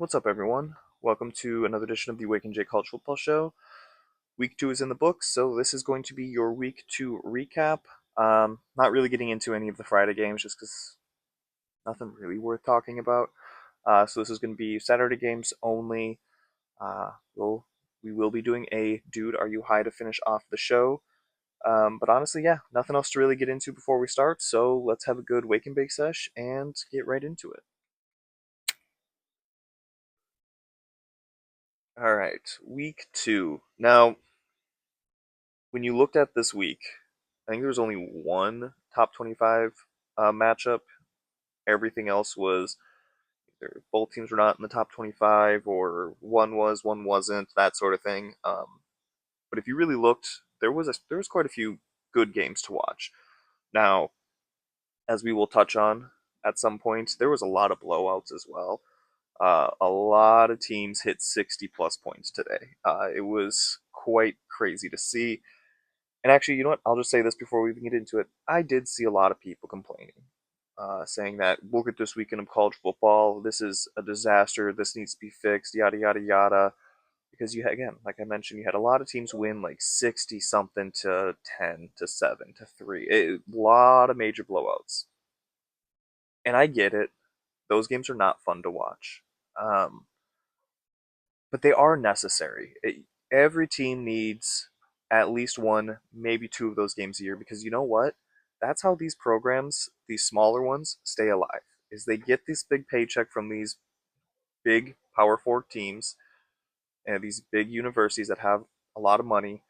What's up, everyone? Welcome to another edition of the Wake and Jake College Football Show. Week 2 is in the books, so this is going to be your Week 2 recap. Not really getting into any of the Friday games just because nothing really worth talking about. So this is going to be Saturday games only. Uh, we'll, we will be doing a Dude, Are You High to finish off the show. But honestly, yeah, nothing else to really get into before we start, so let's have a good Wake and Bake sesh and get right into it. All right, Week 2. Now, when you looked at this week, I think there was only one top 25 matchup. Everything else was either both teams were not in the top 25, or one was, one wasn't, that sort of thing. But if you really looked, there was quite a few good games to watch. Now, as we will touch on at some point, there was a lot of blowouts as well. A lot of teams hit 60 plus points today. It was quite crazy to see. And actually, you know what? I'll just say this before we even get into it. I did see a lot of people complaining, saying that look at this weekend of college football. This is a disaster. This needs to be fixed. Yada yada yada. Because you had, again, like I mentioned, you had a lot of teams win like 60 something to 10 to 7 to 3. A lot of major blowouts. And I get it. Those games are not fun to watch. Um, but they are necessary. Every team needs at least one, maybe two of those games a year because you know what? That's how these programs, these smaller ones, stay alive. Is they get this big paycheck from these big Power Four teams and these big universities that have a lot of money,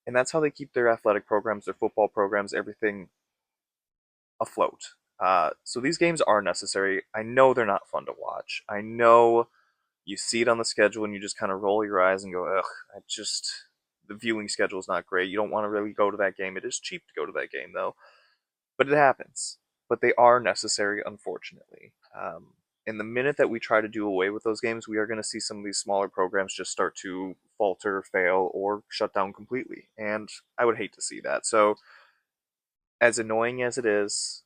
and that's how they keep their athletic programs, their football programs, everything afloat. So these games are necessary. I know they're not fun to watch. I know you see it on the schedule and you just kind of roll your eyes and go, ugh, the viewing schedule is not great. You don't want to really go to that game. It is cheap to go to that game, though. But it happens. But they are necessary, unfortunately. In the minute that we try to do away with those games, we are going to see some of these smaller programs just start to falter, fail, or shut down completely. And I would hate to see that. So, as annoying as it is,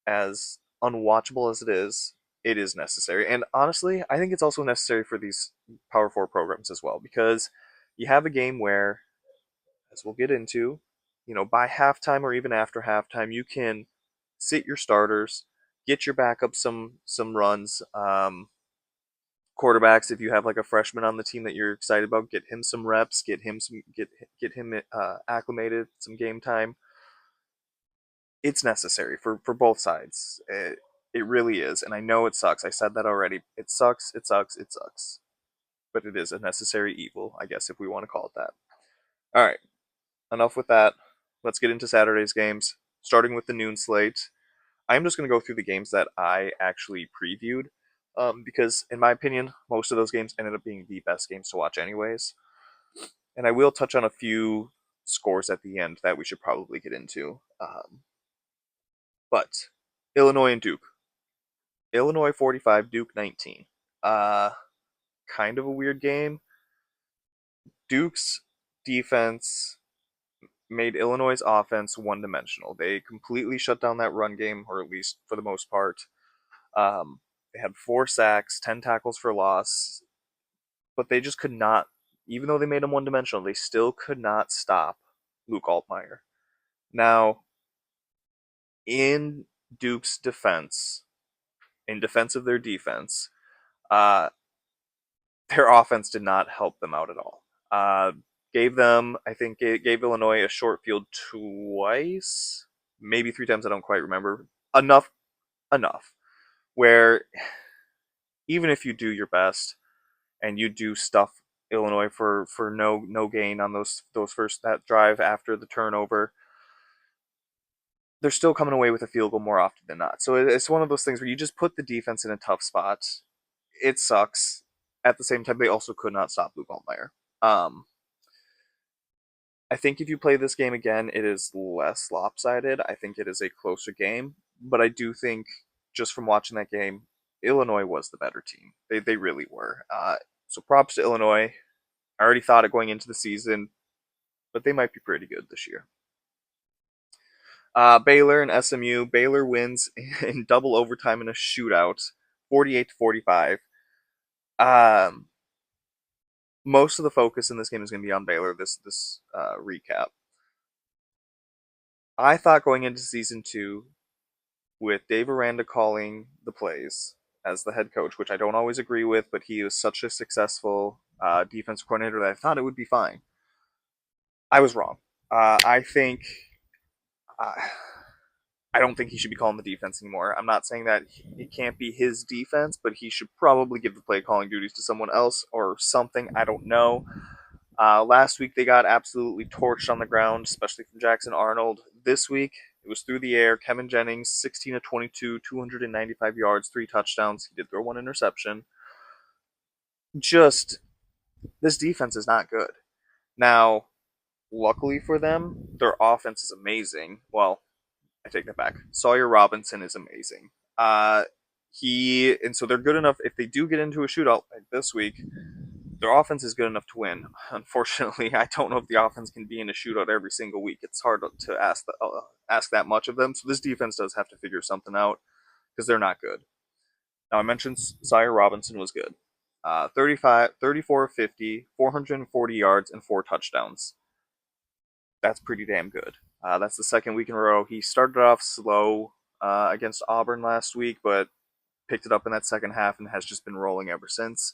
as unwatchable as it is necessary. And honestly, I think it's also necessary for these Power Four programs as well because you have a game where, as we'll get into, by halftime or even after halftime, you can sit your starters, get your backup some runs. Quarterbacks, if you have like a freshman on the team that you're excited about, get him some reps, get him acclimated, some game time. It's necessary for both sides. It really is, and I know it sucks. I said that already. It sucks. It sucks. It sucks. But it is a necessary evil, I guess, if we want to call it that. All right. Enough with that. Let's get into Saturday's games. Starting with the noon slate. I'm just going to go through the games that I actually previewed, because in my opinion, most of those games ended up being the best games to watch, anyways. And I will touch on a few scores at the end that we should probably get into. But Illinois and Duke. Illinois 45, Duke 19. Uh, Kind of a weird game. Duke's defense made Illinois' offense one dimensional. They completely shut down that run game, or at least for the most part. They had 4 sacks, 10 tackles for loss, but they just could not, even though they made him one dimensional, they still could not stop Luke Altmaier. Now, in Duke's defense, in defense of their defense, uh, their offense did not help them out at all. Uh, I think, gave Illinois a short field twice, maybe 3 times. I don't quite remember. Enough. Where even if you do your best and you do stuff Illinois for no gain on those first that drive after the turnover, they're still coming away with a field goal more often than not. So it's one of those things where you just put the defense in a tough spot. It sucks. At the same time, they also could not stop Luke Altmaier. Um, I think if you play this game again, it is less lopsided. I think it is a closer game, but I do think just from watching that game, Illinois was the better team. They really were. So props to Illinois. I already thought it going into the season, but they might be pretty good this year. Baylor and SMU. Baylor wins in double overtime in a shootout, 48 to 45. Um, Most of the focus in this game is going to be on Baylor. This recap. I thought going into season two with Dave Aranda calling the plays as the head coach, which I don't always agree with, but he was such a successful defensive coordinator that I thought it would be fine. I was wrong. I think uh, I don't think he should be calling the defense anymore. I'm not saying that it can't be his defense, but he should probably give the play calling duties to someone else or something. I don't know. Last week they got absolutely torched on the ground, especially from Jackson Arnold. This week it was through the air. Kevin Jennings, 16 of 22, 295 yards, 3 touchdowns. He did throw 1 interception. Just this defense is not good. Now, luckily for them, their offense is amazing. Well, I take that back. Sawyer Robinson is amazing. Uh, so they're good enough if they do get into a shootout like this week. Their offense is good enough to win. Unfortunately, I don't know if the offense can be in a shootout every single week. It's hard to ask that much of them. So this defense does have to figure something out because they're not good. Now I mentioned Sire Robinson was good. 35, 34, 50, 440 yards, and 4 touchdowns. That's pretty damn good. That's the second week in a row. He started off slow against Auburn last week, but picked it up in that second half and has just been rolling ever since.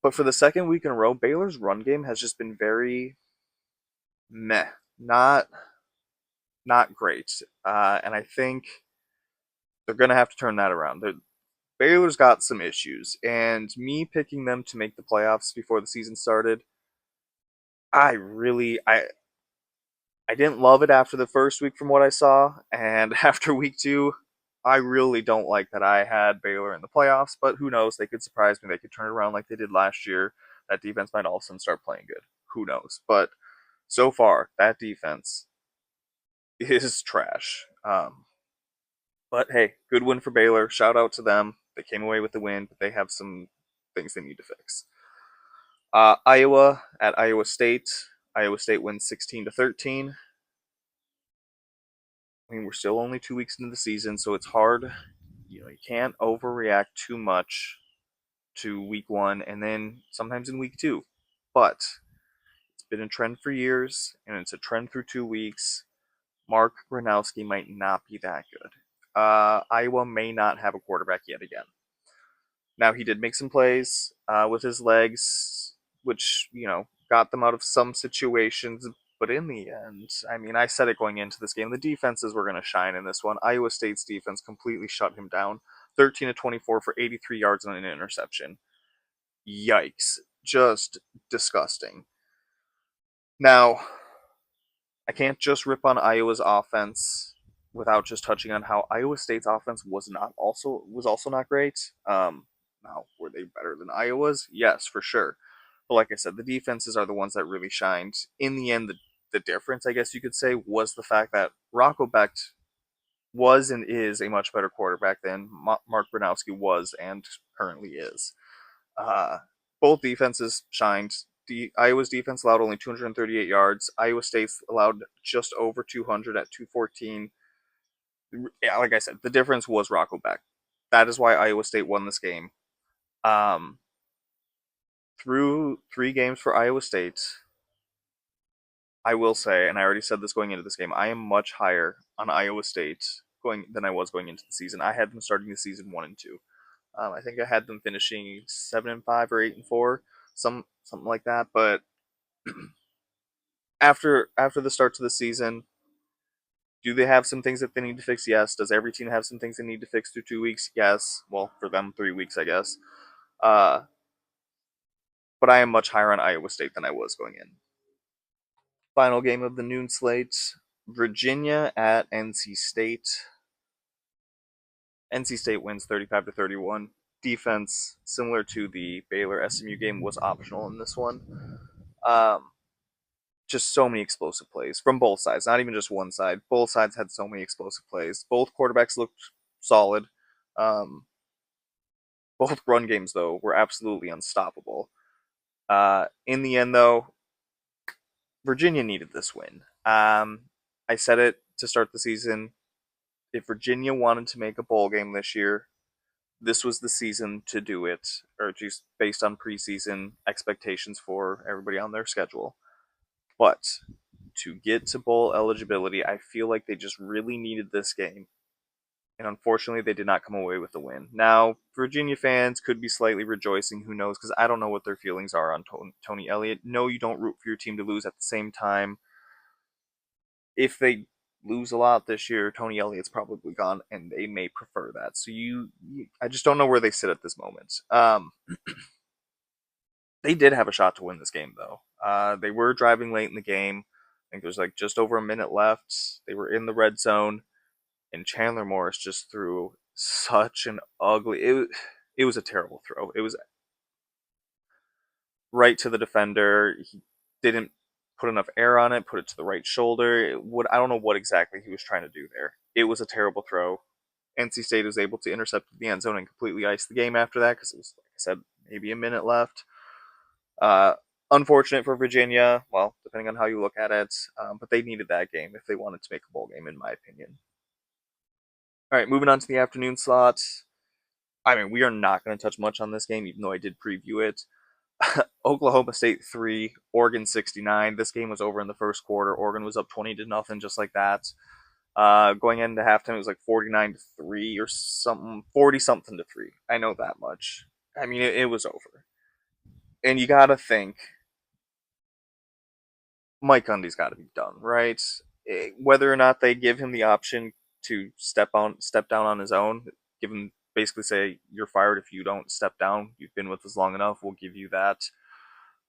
But for the second week in a row, Baylor's run game has just been very meh, not not great, and I think they're gonna have to turn that around. Baylor's got some issues, and me picking them to make the playoffs before the season started, I really I didn't love it after the first week from what I saw, and after week two, I really don't like that I had Baylor in the playoffs. But who knows? They could surprise me. They could turn it around like they did last year. That defense might all of a sudden start playing good. Who knows? But so far, that defense is trash. But hey, good win for Baylor. Shout out to them. They came away with the win, but they have some things they need to fix. Iowa at Iowa State. Iowa State wins 16-13. I mean, we're still only 2 weeks into the season, so it's hard. You can't overreact too much to week one and then sometimes in week two. But it's been a trend for years, and it's a trend through 2 weeks. Mark Gronowski might not be that good. Iowa may not have a quarterback yet again. Now he did make some plays with his legs, which got them out of some situations. But in the end, I mean, I said it going into this game, the defenses were going to shine in this one. Iowa State's defense completely shut him down. 13 to 24 for 83 yards and an interception. Yikes. Just disgusting. Now, I can't just rip on Iowa's offense without just touching on how Iowa State's offense was also not great. Now, were they better than Iowa's? Yes, for sure. But like I said, the defenses are the ones that really shined. In the end, the difference, I guess you could say, was the fact that Rocco Becht was and is a much better quarterback than Mark Gronowski was and currently is. Uh, Both defenses shined. Iowa's defense allowed only 238 yards. Iowa State's allowed just over 200 at 214. Yeah, like I said, the difference was Rocco Becht. That is why Iowa State won this game. Um, Through 3 games for Iowa State, I will say, and I already said this going into this game, I am much higher on Iowa State going than I was going into the season. I had them starting the season 1-2. I think I had them finishing 7-5 or 8-4, something like that. But after the start to the season, do they have some things that they need to fix? Yes. Does every team have some things they need to fix through 2 weeks? Yes. Well, for them, 3 weeks, I guess. Uh, but I am much higher on Iowa State than I was going in. Final game of the noon slate: Virginia at NC State. NC State wins 35-31. Defense, similar to the Baylor SMU game, was optional in this one. Um, just so many explosive plays from both sides, not even just one side. Both sides had so many explosive plays. Both quarterbacks looked solid. Um, both run games, though, were absolutely unstoppable. In the end, though, Virginia needed this win. I said it to start the season. If Virginia wanted to make a bowl game this year, this was the season to do it, or just based on preseason expectations for everybody on their schedule. But to get to bowl eligibility, I feel like they just really needed this game. And unfortunately, they did not come away with the win. Now, Virginia fans could be slightly rejoicing. Who knows? Because I don't know what their feelings are on Tony Elliott. No, you don't root for your team to lose. At the same time, if they lose a lot this year, Tony Elliott's probably gone, and they may prefer that. So I just don't know where they sit at this moment. They did have a shot to win this game, though. They were driving late in the game. I think there's like just over a minute left. They were in the red zone, and Chandler Morris just threw such an ugly. It was a terrible throw. It was right to the defender. He didn't put enough air on it. Put it to the right shoulder. I don't know what exactly he was trying to do there. It was a terrible throw. NC State was able to intercept the end zone and completely ice the game after that because it was, like I said, maybe a minute left. Uh, Unfortunate for Virginia. Well, depending on how you look at it, but they needed that game if they wanted to make a bowl game, in my opinion. All right, moving on to the afternoon slot. I mean, we are not going to touch much on this game, even though I did preview it. Oklahoma State 3, Oregon 69. This game was over in the first quarter. Oregon was up 20 to nothing, just like that. Going into halftime, it was like 49 to 3 or something, 40 something to 3. I know that much. I mean, it was over. And you got to think Mike Gundy's got to be done, right? Whether or not they give him the option to step down on his own, give him basically say you're fired if you don't step down. You've been with us long enough. We'll give you that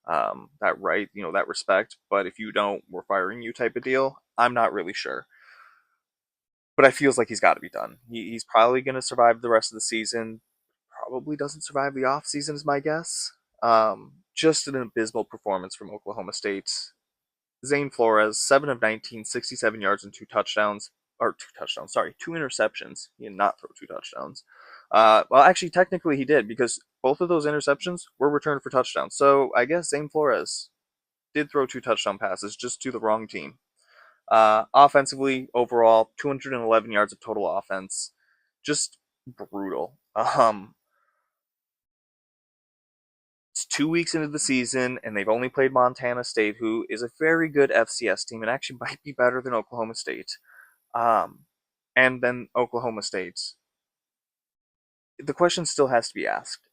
right, that respect. But if you don't, we're firing you type of deal. I'm not really sure, but I feels like he's got to be done. He's probably going to survive the rest of the season. Probably doesn't survive the off season, is my guess. Just an abysmal performance from Oklahoma State. Zane Flores, 7 of 19, 67 yards and two touchdowns. Or two touchdowns, sorry, two interceptions. He did not throw two touchdowns. Well, actually, technically he did because both of those interceptions were returned for touchdowns. So I guess Zane Flores did throw two touchdown passes just to the wrong team. Offensively, overall, 211 yards of total offense. Just brutal. It's 2 weeks into the season, and they've only played Montana State, who is a very good FCS team and actually might be better than Oklahoma State. Um, and then Oklahoma State. The question still has to be asked: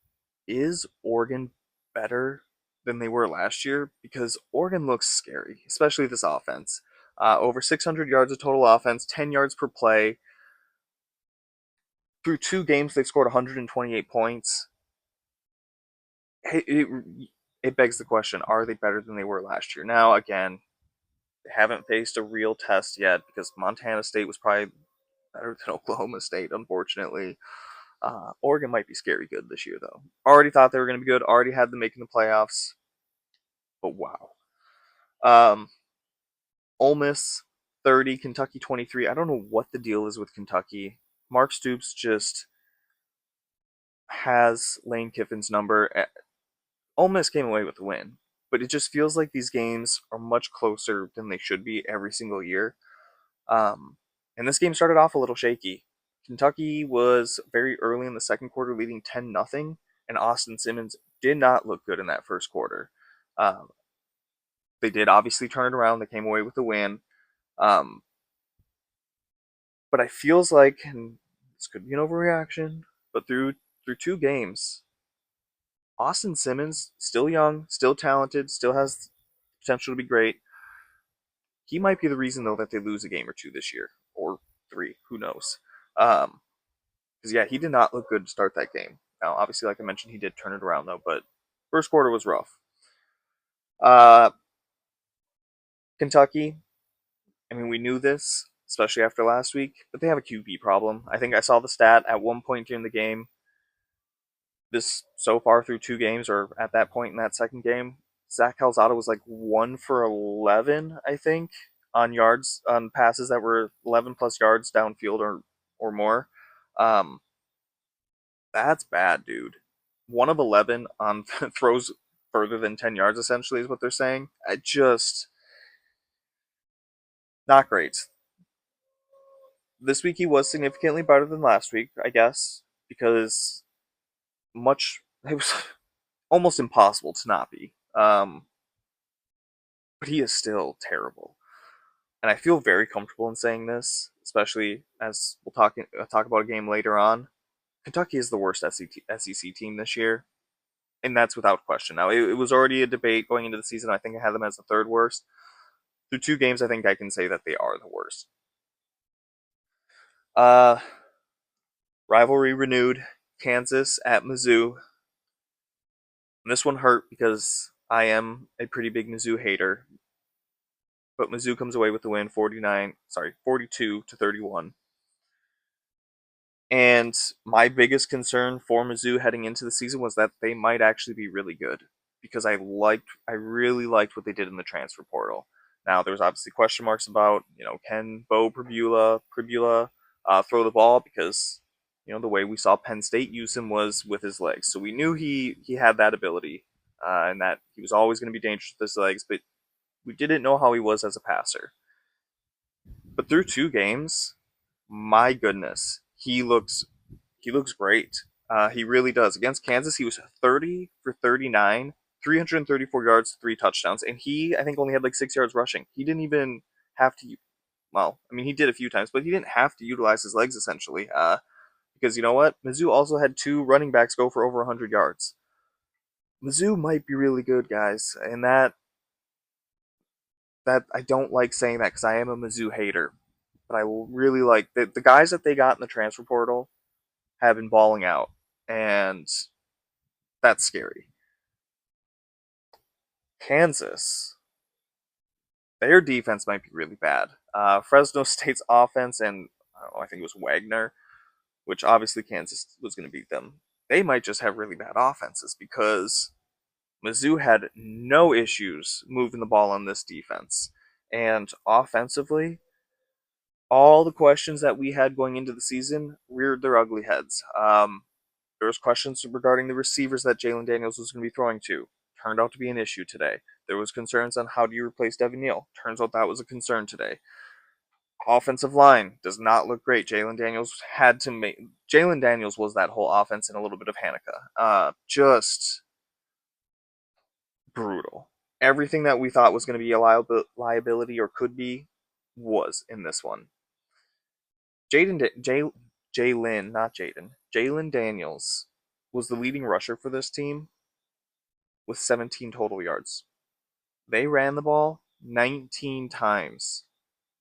is Oregon better than they were last year? Because Oregon looks scary, especially this offense. Over 600 yards of total offense, 10 yards per play. Through 2 games, they've scored 128 points. It begs the question: are they better than they were last year? Now, again, they haven't faced a real test yet because Montana State was probably better than Oklahoma State, unfortunately. Oregon might be scary good this year, though. Already thought they were going to be good. Already had them making the playoffs. But wow. Um, Ole Miss 30, Kentucky 23. I don't know what the deal is with Kentucky. Mark Stoops just has Lane Kiffin's number. Ole Miss came away with the win, but it just feels like these games are much closer than they should be every single year. Um, and this game started off a little shaky. Kentucky was very early in the second quarter, leading 10-0, and Austin Simmons did not look good in that first quarter. Um, they did obviously turn it around. They came away with the win. Um, but I feels like, and this could be an overreaction, but through 2 games, Austin Simmons, still young, still talented, still has potential to be great. He might be the reason though that they lose a game or two this year, or 3. Who knows? Because yeah, he did not look good to start that game. Now, obviously, like I mentioned, he did turn it around though, but first quarter was rough. Uh, Kentucky. I mean, we knew this, especially after last week, but they have a QB problem. I think I saw the stat at one point during the game. This so far through 2 games, or at that point in that second game, Zach Calzada was like 1 for 11, I think, on passes that were 11 plus yards downfield or more. Um, that's bad, dude. 1 of 11 on throws further than 10 yards, essentially, is what they're saying. I just not great. This week he was significantly better than last week, I guess, because it was almost impossible to not be. But he is still terrible, and I feel very comfortable in saying this, especially as we'll talk about a game later on. Kentucky is the worst SEC team this year, and that's without question. Now, it was already a debate going into the season. I think I had them as the third worst. Through 2 games, I think I can say that they are the worst. Uh, Rivalry renewed. Kansas at Mizzou. And this one hurt because I am a pretty big Mizzou hater. But Mizzou comes away with the win 42-31. And my biggest concern for Mizzou heading into the season was that they might actually be really good because I really liked what they did in the transfer portal. Now there's obviously question marks about can Bo Pribula throw the ball because the way we saw Penn State use him was with his legs, so we knew he had that ability and that he was always going to be dangerous with his legs, but we didn't know how he was as a passer. But through 2 games, my goodness, he looks great. He really does. Against Kansas, he was 30 for 39, 334 yards, 3 touchdowns, and I think only had like 6 yards rushing. He didn't even have to. Well, I mean, he did a few times, but he didn't have to utilize his legs essentially. Because you know what, Mizzou also had 2 running backs go for over 100 yards. Mizzou might be really good, guys, and that I don't like saying that because I am a Mizzou hater, but I really like the guys that they got in the transfer portal have been balling out, and that's scary. Kansas, their defense might be really bad. Fresno State's offense and I think it was Wagner, which obviously Kansas was going to beat them. They might just have really bad offenses because Mizzou had no issues moving the ball on this defense. And offensively, all the questions that we had going into the season reared their ugly heads. There was questions regarding the receivers that Jalen Daniels was going to be throwing to. Turned out to be an issue today. There was concerns on how do you replace Devin Neal. Turns out that was a concern today. Offensive line does not look great. Jalen Daniels was that whole offense and a little bit of Hanukkah. Just brutal. Everything that we thought was going to be a liability or could be was in this one. Jalen Daniels was the leading rusher for this team with 17 total yards. They ran the ball 19 times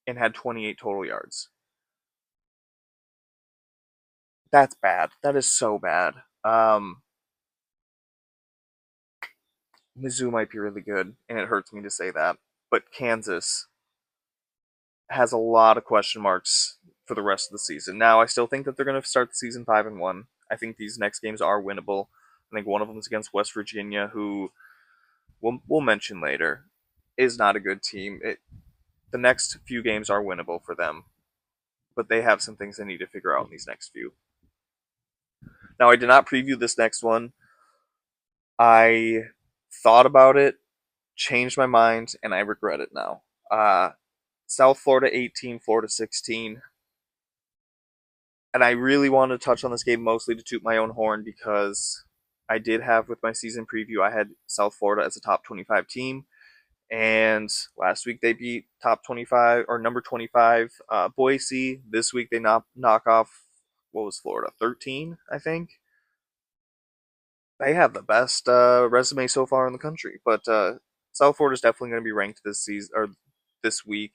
and had 28 total yards. That's bad. That is so bad. Mizzou might be really good, and it hurts me to say that. But Kansas has a lot of question marks for the rest of the season. Now, I still think that they're going to start the season 5-1. I think these next games are winnable. I think one of them is against West Virginia, who we'll mention later, is not a good team. The next few games are winnable for them, but they have some things they need to figure out in these next few. Now, I did not preview this next one. I thought about it, changed my mind, and I regret it now. South Florida 18, Florida 16. And I really wanted to touch on this game mostly to toot my own horn because I did have with my season preview, I had South Florida as a top 25 team. And last week they beat top 25 or number 25 Boise. This week they knock off, what was Florida, 13, I think. They have the best resume so far in the country. But South Florida is definitely going to be ranked this season or this week,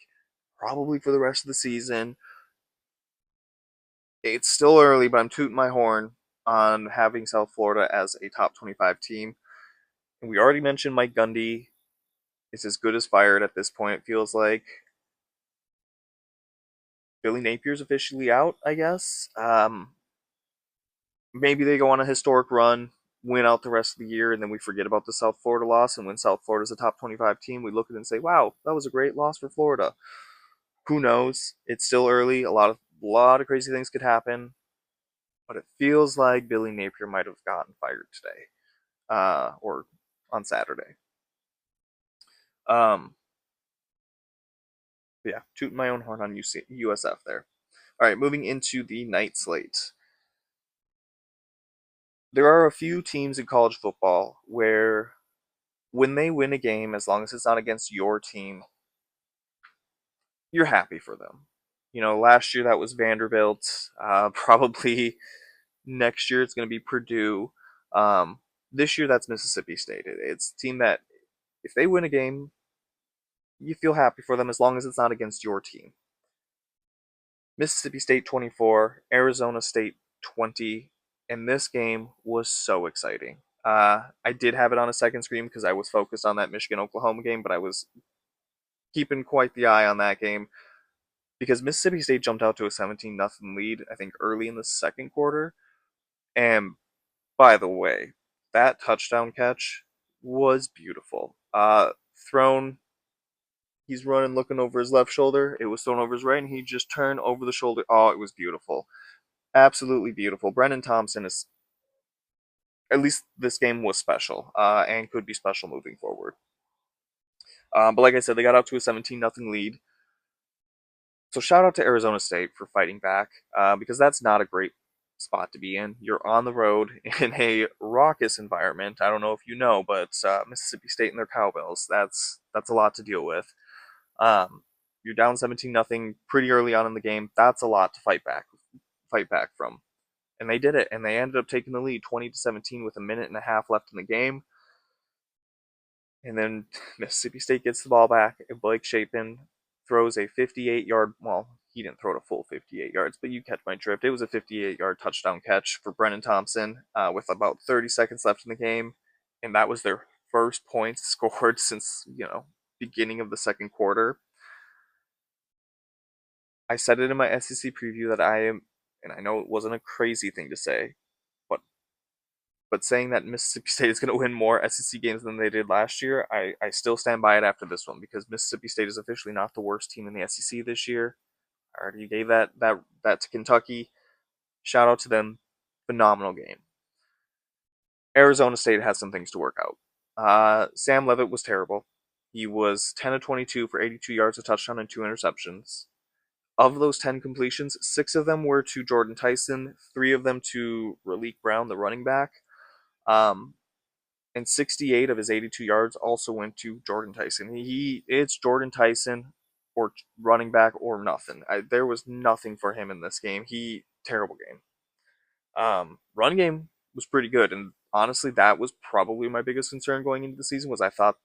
probably for the rest of the season. It's still early, but I'm tooting my horn on having South Florida as a top 25 team. And we already mentioned Mike Gundy is as good as fired at this point, it feels like. Billy Napier's officially out, I guess. Maybe they go on a historic run, win out the rest of the year, and then we forget about the South Florida loss. And when South Florida's a top 25 team, we look at it and say, wow, that was a great loss for Florida. Who knows? It's still early. A lot of crazy things could happen. But it feels like Billy Napier might have gotten fired today, or on Saturday. Um, yeah, tooting my own horn on USF there. All right, moving into the night slate. There are a few teams in college football where when they win a game, as long as it's not against your team, you're happy for them. You know, last year that was Vanderbilt. Probably next year it's going to be Purdue. This year that's Mississippi State. It's a team that if they win a game, you feel happy for them as long as it's not against your team. Mississippi State 24, Arizona State 20, and this game was so exciting. I did have it on a second screen because I was focused on that Michigan Oklahoma game, but I was keeping quite the eye on that game because Mississippi State jumped out to a 17-0 lead, I think early in the second quarter. And by the way, that touchdown catch was beautiful. Thrown, he's running looking over his left shoulder. It was thrown over his right, and he just turned over the shoulder. Oh, it was beautiful. Absolutely beautiful. Brennan Thompson is, at least this game was special, and could be special moving forward. But like I said, they got out to a 17-0 lead. So shout out to Arizona State for fighting back, because that's not a great spot to be in. You're on the road in a raucous environment. I don't know if you know, but Mississippi State and their cowbells, that's a lot to deal with. You're down 17-0 pretty early on in the game. That's a lot to fight back from. And they did it, and they ended up taking the lead 20-17 with a minute and a half left in the game. And then Mississippi State gets the ball back, and Blake Shapen throws a 58-yard, well, he didn't throw it a full 58 yards, but you catch my drift. It was a 58-yard touchdown catch for Brennan Thompson with about 30 seconds left in the game, and that was their first points scored since, beginning of the second quarter. I said it in my SEC preview that I am, and I know it wasn't a crazy thing to say, but saying that Mississippi State is going to win more SEC games than they did last year, I still stand by it after this one because Mississippi State is officially not the worst team in the SEC this year. I already gave that to Kentucky. Shout out to them. Phenomenal game. Arizona State has some things to work out. Sam Levitt was terrible. He was 10 of 22 for 82 yards, a touchdown, and two interceptions. Of those 10 completions, 6 of them were to Jordan Tyson, 3 of them to Raleek Brown, the running back. Um, and 68 of his 82 yards also went to Jordan Tyson. It's Jordan Tyson or running back or nothing. There was nothing for him in this game. Terrible game. Run game was pretty good, and honestly, that was probably my biggest concern going into the season. Was I thought,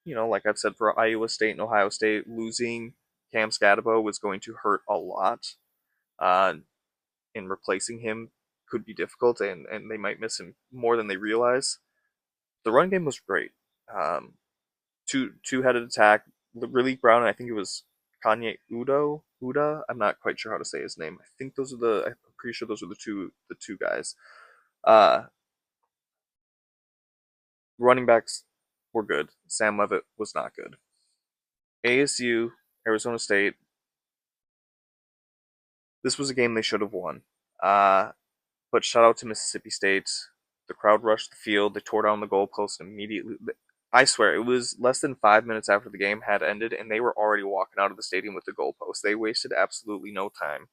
like I've said for Iowa State and Ohio State, losing Cam Scatabo was going to hurt a lot. Uh, and replacing him could be difficult, and they might miss him more than they realize. The run game was great. Um, two-headed attack. Raleek Brown, and I think it was Kanye Uda. I'm not quite sure how to say his name. I think those are the. I'm pretty sure those are the two guys. Uh, Running backs were good. Sam Levitt was not good. ASU, Arizona State. This was a game they should have won. Uh, but shout out to Mississippi State. The crowd rushed the field. They tore down the goalpost immediately. I swear, it was less than 5 minutes after the game had ended, and they were already walking out of the stadium with the goalpost. They wasted absolutely no time.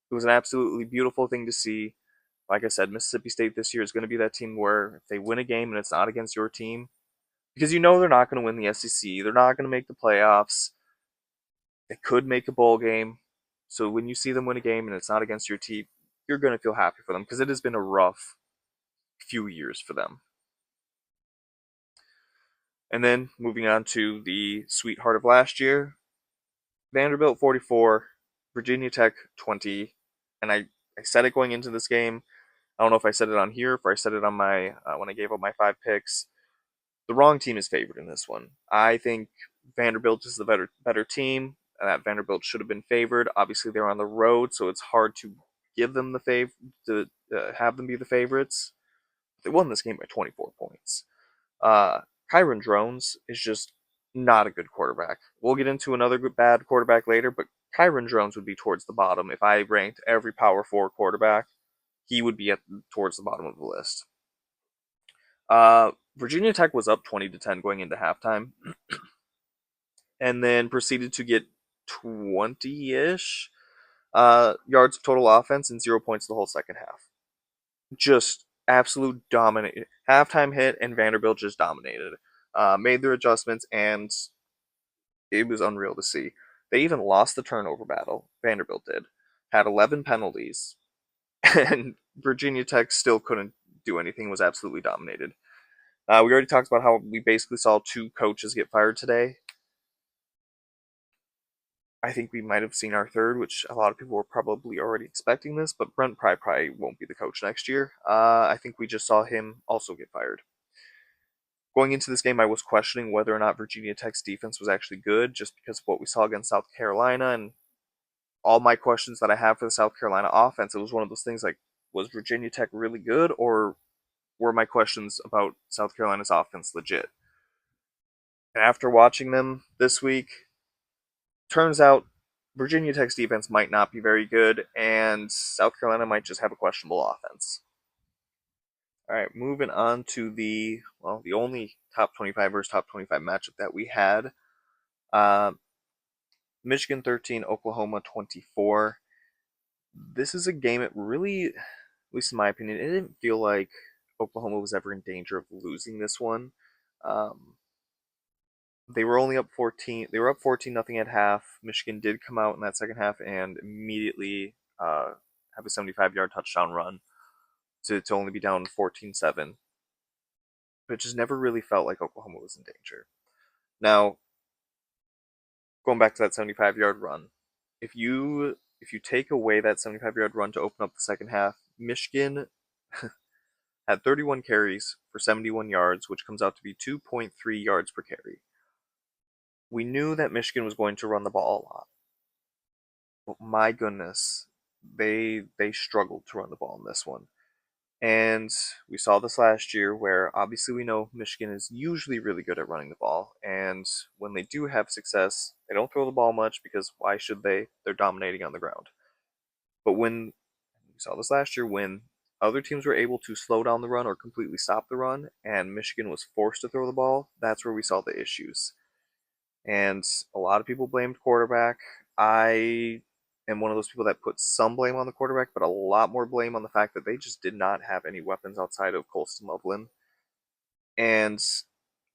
It was an absolutely beautiful thing to see. Like I said, Mississippi State this year is going to be that team where if they win a game and it's not against your team, because they're not going to win the SEC, they're not going to make the playoffs. They could make a bowl game. So when you see them win a game and it's not against your team, you're going to feel happy for them because it has been a rough few years for them. And then moving on to the sweetheart of last year, Vanderbilt 44, Virginia Tech 20. And I said it going into this game. I don't know if I said it on here, or if I said it on my when I gave up my 5 picks. The wrong team is favored in this one. I think Vanderbilt is the better team. That Vanderbilt should have been favored. Obviously, they're on the road, so it's hard to give them the to have them be the favorites. They won this game by 24 points. Uh, Kyron Drones is just not a good quarterback. We'll get into another bad quarterback later, but Kyron Drones would be towards the bottom. If I ranked every Power 4 quarterback, he would be towards the bottom of the list. Virginia Tech was up 20-10 going into halftime, and then proceeded to get 20-ish yards of total offense and 0 points the whole second half. Just absolute dominate. Halftime hit, and Vanderbilt just dominated. Made their adjustments, and it was unreal to see. They even lost the turnover battle. Vanderbilt did. Had 11 penalties, and Virginia Tech still couldn't do anything. Was absolutely dominated. We already talked about how we basically saw two coaches get fired today. I think we might have seen our third, which a lot of people were probably already expecting this, but Brent Pry probably won't be the coach next year. I think we just saw him also get fired. Going into this game, I was questioning whether or not Virginia Tech's defense was actually good, just because of what we saw against South Carolina and all my questions that I have for the South Carolina offense. It was one of those things like, was Virginia Tech really good, or were my questions about South Carolina's offense legit? And after watching them this week, turns out Virginia Tech's defense might not be very good, and South Carolina might just have a questionable offense. All right, moving on to the only top 25 versus top 25 matchup that we had. Uh, Michigan 13, Oklahoma 24. This is a game it really, at least in my opinion, it didn't feel like Oklahoma was ever in danger of losing this one. Um, they were only up 14. They were up 14 nothing at half. Michigan did come out in that second half and immediately have a 75-yard touchdown run to only be down 14-7. But it just never really felt like Oklahoma was in danger. Now, going back to that 75-yard run, if you take away that 75-yard run to open up the second half, Michigan had 31 carries for 71 yards, which comes out to be 2.3 yards per carry. We knew that Michigan was going to run the ball a lot, but my goodness, they struggled to run the ball in this one. And we saw this last year where obviously we know Michigan is usually really good at running the ball. And when they do have success, they don't throw the ball much because why should they? They're dominating on the ground. But when we saw this last year, when other teams were able to slow down the run or completely stop the run, and Michigan was forced to throw the ball, that's where we saw the issues. And a lot of people blamed quarterback. I am one of those people that put some blame on the quarterback, but a lot more blame on the fact that they just did not have any weapons outside of Colston Loveland. And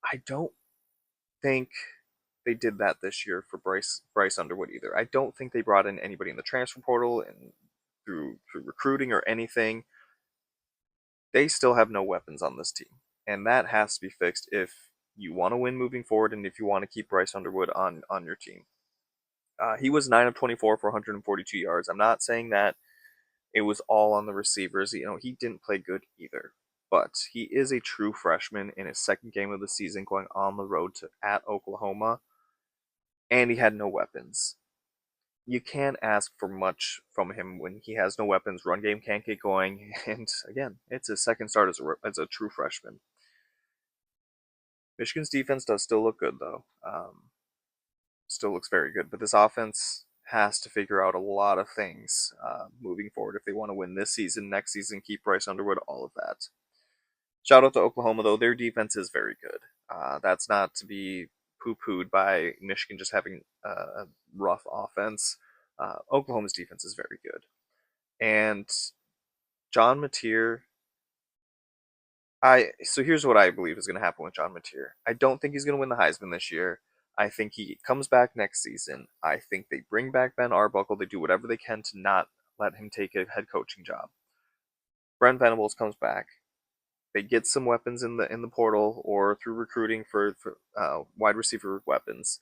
I don't think they did that this year for Bryce Underwood either. I don't think they brought in anybody in the transfer portal and through recruiting or anything. They still have no weapons on this team, and that has to be fixed if you want to win moving forward and if you want to keep Bryce Underwood on your team. He was 9 of 24 for 142 yards. I'm not saying that it was all on the receivers. He didn't play good either. But he is a true freshman in his second game of the season going on the road to at Oklahoma, and he had no weapons. You can't ask for much from him when he has no weapons. Run game can't get going, and again, it's his second start as a true freshman. Michigan's defense does still look good though. Still looks very good, but this offense has to figure out a lot of things moving forward if they want to win this season, next season, keep Bryce Underwood, all of that. Shout out to Oklahoma though; their defense is very good. That's not to be poo-pooed by Michigan just having a rough offense. Oklahoma's defense is very good, and John Mateer. So here's what I believe is going to happen with John Mateer. I don't think he's going to win the Heisman this year. I think he comes back next season. I think they bring back Ben Arbuckle. They do whatever they can to not let him take a head coaching job. Brent Venables comes back. They get some weapons in the portal or through recruiting for wide receiver weapons,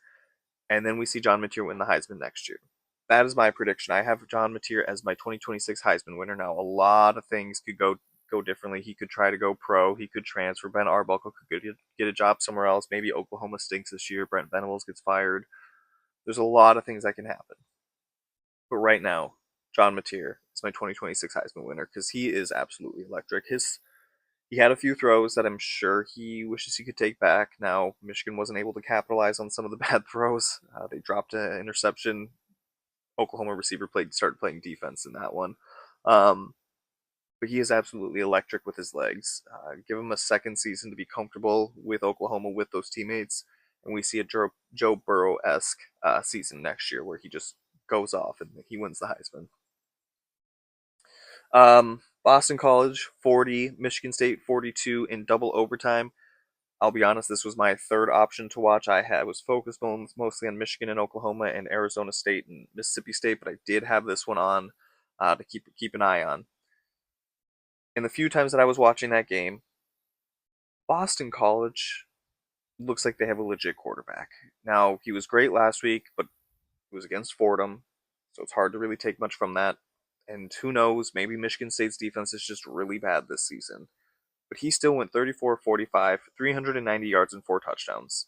and then we see John Mateer win the Heisman next year. That is my prediction. I have John Mateer as my 2026 Heisman winner. Now, a lot of things could go differently. He could try to go pro. He could transfer. Ben Arbuckle could get a job somewhere else. Maybe Oklahoma stinks this year. Brent Venables gets fired. There's a lot of things that can happen. But right now, John Mateer is my 2026 Heisman winner because he is absolutely electric. He had a few throws that I'm sure he wishes he could take back. Now, Michigan wasn't able to capitalize on some of the bad throws. They dropped an interception. Oklahoma receiver started playing defense in that one. Um, but he is absolutely electric with his legs. Give him a second season to be comfortable with Oklahoma with those teammates, and we see a Joe Burrow-esque season next year where he just goes off and he wins the Heisman. Boston College 40, Michigan State 42 in double overtime. I'll be honest, this was my third option to watch. I was focused mostly on Michigan and Oklahoma and Arizona State and Mississippi State, but I did have this one on to keep an eye on. And the few times that I was watching that game, Boston College looks like they have a legit quarterback. Now, he was great last week, but it was against Fordham, so it's hard to really take much from that. And who knows, maybe Michigan State's defense is just really bad this season. But he still went 34-45, 390 yards and 4 touchdowns.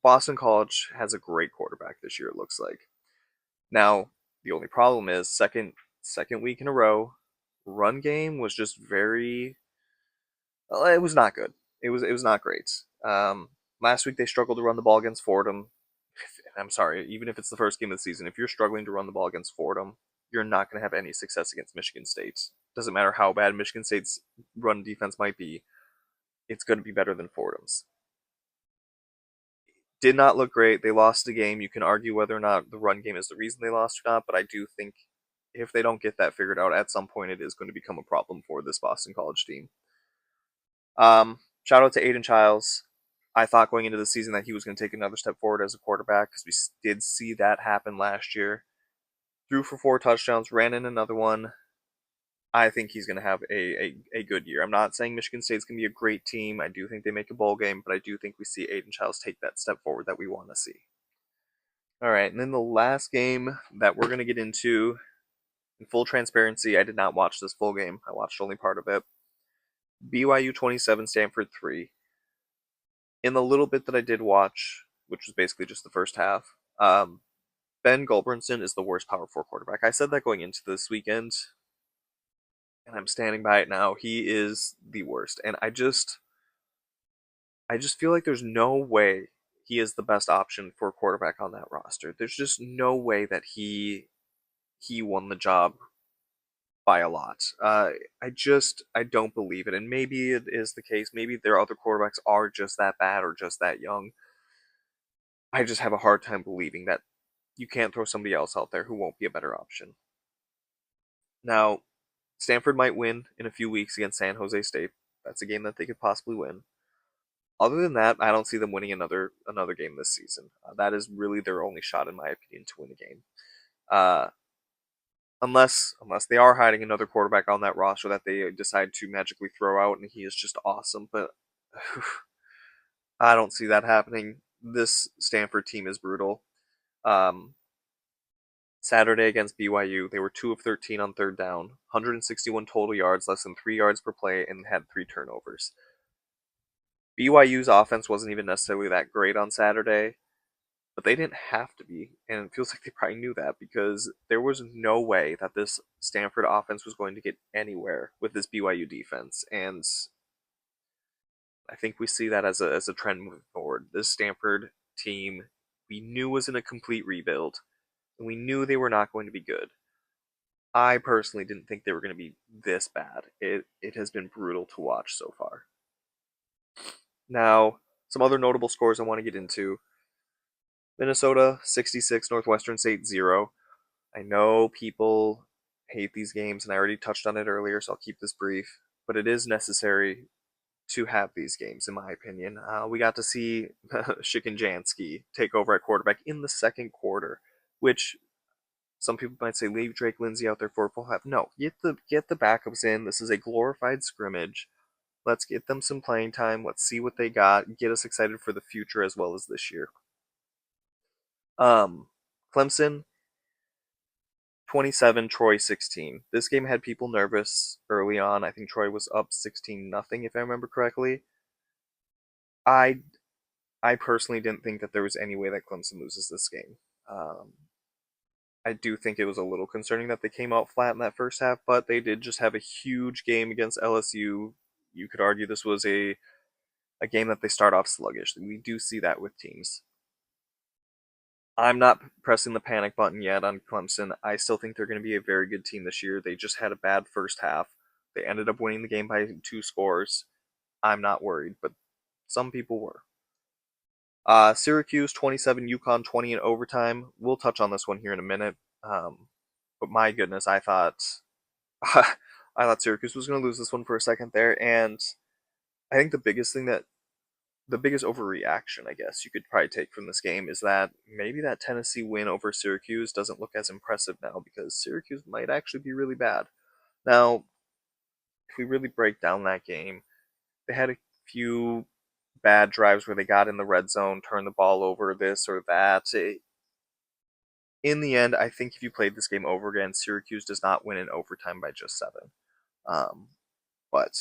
Boston College has a great quarterback this year, it looks like. Now, the only problem is second week in a row, run game was just very well, it was not good. It was not great. Last week they struggled to run the ball against Fordham. I'm sorry, even if it's the first game of the season, if you're struggling to run the ball against Fordham, you're not going to have any success against Michigan State. Doesn't matter how bad Michigan State's run defense might be, it's going to be better than Fordham's. Did not look great. They lost the game. You can argue whether or not the run game is the reason they lost or not, but I do think if they don't get that figured out, at some point it is going to become a problem for this Boston College team. Shout out to Aiden Childs. I thought going into the season that he was going to take another step forward as a quarterback because we did see that happen last year. Threw for 4 touchdowns, ran in another one. I think he's going to have a good year. I'm not saying Michigan State's going to be a great team. I do think they make a bowl game, but I do think we see Aiden Childs take that step forward that we want to see. All right, and then the last game that we're going to get into, in full transparency, I did not watch this full game. I watched only part of it. BYU 27, Stanford 3. In the little bit that I did watch, which was basically just the first half, Ben Gulbranson is the worst Power 4 quarterback. I said that going into this weekend, and I'm standing by it now. He is the worst, and I just feel like there's no way he is the best option for a quarterback on that roster. There's just no way that he won the job by a lot. I don't believe it, and maybe it is the case. Maybe their other quarterbacks are just that bad or just that young. I just have a hard time believing that you can't throw somebody else out there who won't be a better option. Now, Stanford might win in a few weeks against San Jose State. That's a game that they could possibly win. Other than that, I don't see them winning another game this season. That is really their only shot, in my opinion, to win a game. Uh, unless they are hiding another quarterback on that roster that they decide to magically throw out, and he is just awesome. But I don't see that happening. This Stanford team is brutal. Um, Saturday against BYU, they were 2 of 13 on third down, 161 total yards, less than 3 yards per play, and had 3 turnovers. BYU's offense wasn't even necessarily that great on Saturday, but they didn't have to be, and it feels like they probably knew that because there was no way that this Stanford offense was going to get anywhere with this BYU defense, and I think we see that as a trend moving forward. This Stanford team we knew was in a complete rebuild, and we knew they were not going to be good. I personally didn't think they were going to be this bad. It has been brutal to watch so far. Now, some other notable scores I want to get into. Minnesota 66, Northwestern State 0. I know people hate these games, and I already touched on it earlier, so I'll keep this brief. But it is necessary to have these games, in my opinion. We got to see Shikanjansky take over at quarterback in the second quarter, which some people might say leave Drake Lindsay out there for a full half. No, get the backups in. This is a glorified scrimmage. Let's get them some playing time. Let's see what they got. Get us excited for the future as well as this year. Um, Clemson 27, Troy 16. This game had people nervous early on. I think Troy was up 16-0 if I remember correctly. I I personally didn't think that there was any way that Clemson loses this game. I do think it was a little concerning that they came out flat in that first half, but they did just have a huge game against LSU. You could argue this was a game that they start off sluggish. We do see that with teams. I'm not pressing the panic button yet on Clemson. I still think they're going to be a very good team this year. They just had a bad first half. They ended up winning the game by 2 scores. I'm not worried, but some people were. Syracuse 27, UConn 20 in overtime. We'll touch on this one here in a minute. But my goodness, I thought Syracuse was going to lose this one for a second there, and I think the biggest overreaction, I guess, you could probably take from this game is that maybe that Tennessee win over Syracuse doesn't look as impressive now because Syracuse might actually be really bad. Now, if we really break down that game, they had a few bad drives where they got in the red zone, turned the ball over, this or that. In the end, I think if you played this game over again, Syracuse does not win in overtime by just 7. Um, but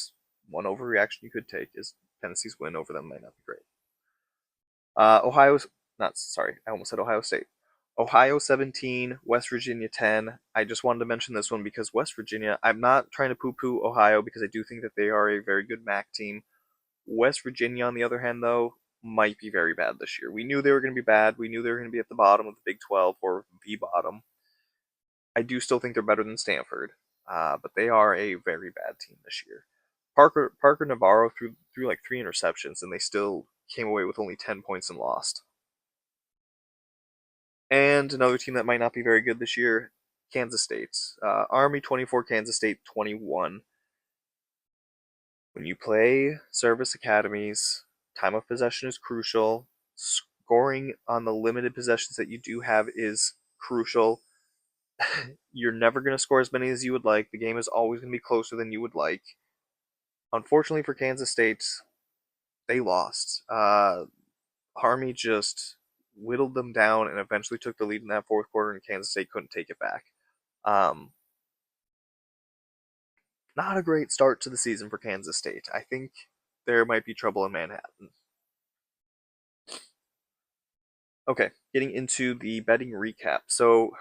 one overreaction you could take is Tennessee's win over them might not be great. Ohio's not sorry, I almost said Ohio State. Ohio 17, West Virginia 10. I just wanted to mention this one because West Virginia, I'm not trying to poo poo Ohio because I do think that they are a very good MAC team. West Virginia, on the other hand, though, might be very bad this year. We knew they were going to be bad. We knew they were going to be at the bottom of the Big 12 or the bottom. I do still think they're better than Stanford, but they are a very bad team this year. Parker Navarro threw like 3 interceptions, and they still came away with only 10 points and lost. And another team that might not be very good this year, Kansas State. Army 24, Kansas State 21. When you play service academies, time of possession is crucial. Scoring on the limited possessions that you do have is crucial. You're never going to score as many as you would like. The game is always going to be closer than you would like. Unfortunately for Kansas State, they lost. Army just whittled them down and eventually took the lead in that fourth quarter, and Kansas State couldn't take it back. Um, Not a great start to the season for Kansas State. I think there might be trouble in Manhattan. Okay, getting into the betting recap. So,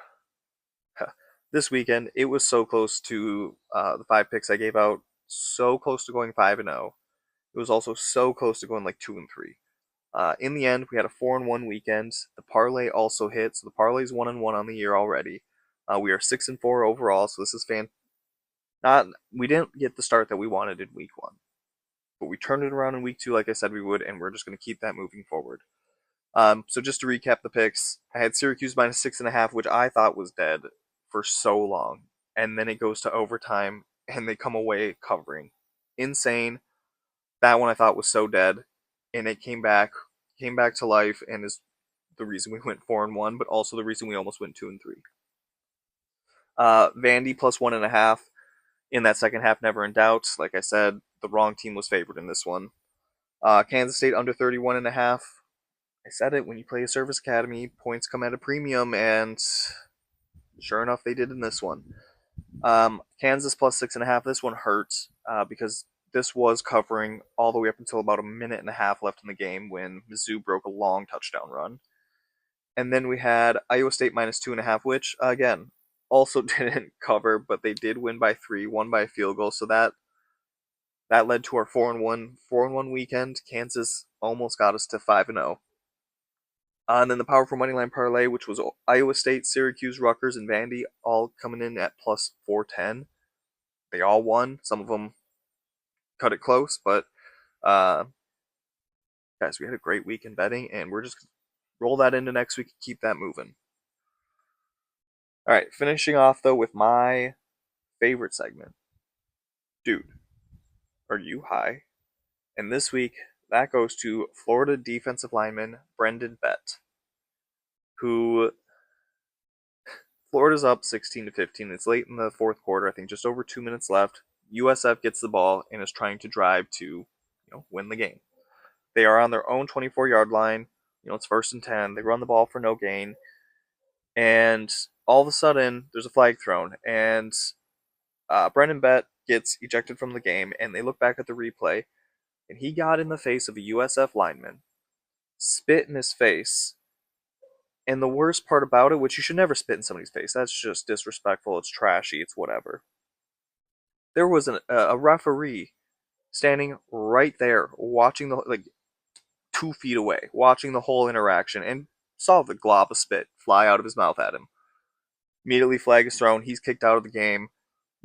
this weekend, it was so close to the 5 picks I gave out, so close to going 5-0. It was also so close to going like 2-3. In the end, we had a 4-1 weekend. The parlay also hit, so the parlay's 1-1 on the year already. We are 6-4 overall, so this is not we didn't get the start that we wanted in week 1, but we turned it around in week 2, like I said we would, and we're just going to keep that moving forward. So just to recap the picks, I had Syracuse minus 6.5, which I thought was dead for so long, and then it goes to overtime, and they come away covering. Insane. That one I thought was so dead, and it came back to life, and is the reason we went 4-1, but also the reason we almost went 2-3. Vandy plus 1.5 in that second half, never in doubt. Like I said, the wrong team was favored in this one. Kansas State under 31.5. I said it, when you play a service academy, points come at a premium, and sure enough, they did in this one. Kansas plus 6.5. This one hurts because this was covering all the way up until about a minute and a half left in the game when Mizzou broke a long touchdown run. And then we had Iowa State minus 2.5, which again also didn't cover, but they did win by 3, won by a field goal. So that led to our 4-1 weekend. Kansas almost got us to 5-0. And then the powerful moneyline parlay, which was Iowa State, Syracuse, Rutgers, and Vandy, all coming in at plus 410. They all won. Some of them cut it close, but guys, we had a great week in betting, and we're just roll that into next week and keep that moving. All right, finishing off though with my favorite segment. Dude, are you high? And this week, that goes to Florida defensive lineman Brendan Bett, who Florida's up 16-15. It's late in the fourth quarter. I think just over 2 minutes left. USF gets the ball and is trying to drive to, win the game. They are on their own 24-yard line. It's 1st and 10. They run the ball for no gain, and all of a sudden there's a flag thrown, and Brendan Bett gets ejected from the game. And they look back at the replay, and he got in the face of a USF lineman, spit in his face. And the worst part about it, which you should never spit in somebody's face, that's just disrespectful, it's trashy, it's whatever. There was a referee standing right there, watching like 2 feet away, watching the whole interaction, and saw the glob of spit fly out of his mouth at him. Immediately, flag is thrown, he's kicked out of the game.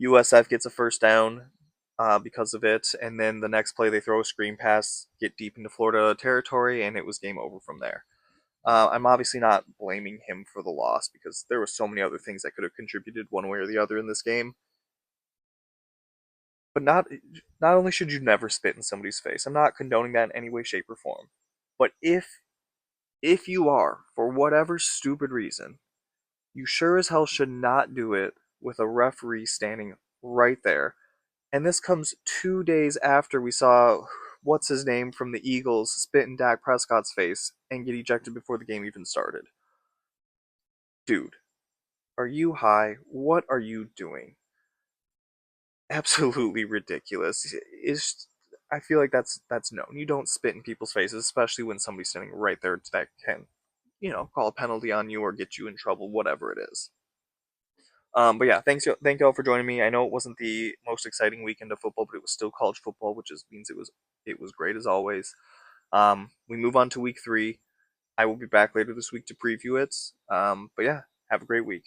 USF gets a first down because of it, and then the next play they throw a screen pass, get deep into Florida territory, and it was game over from there. I'm obviously not blaming him for the loss because there were so many other things that could have contributed one way or the other in this game. But not only should you never spit in somebody's face. I'm not condoning that in any way, shape, or form. But if you are, for whatever stupid reason, you sure as hell should not do it with a referee standing right there. And this comes 2 days after we saw what's his name from the Eagles spit in Dak Prescott's face and get ejected before the game even started. Dude, are you high? What are you doing? Absolutely ridiculous. I feel like that's known. You don't spit in people's faces, especially when somebody's standing right there that can, call a penalty on you or get you in trouble, whatever it is. But yeah, thank y'all for joining me. I know it wasn't the most exciting weekend of football, but it was still college football, which means it was great as always. We move on to week 3. I will be back later this week to preview it. But yeah, have a great week.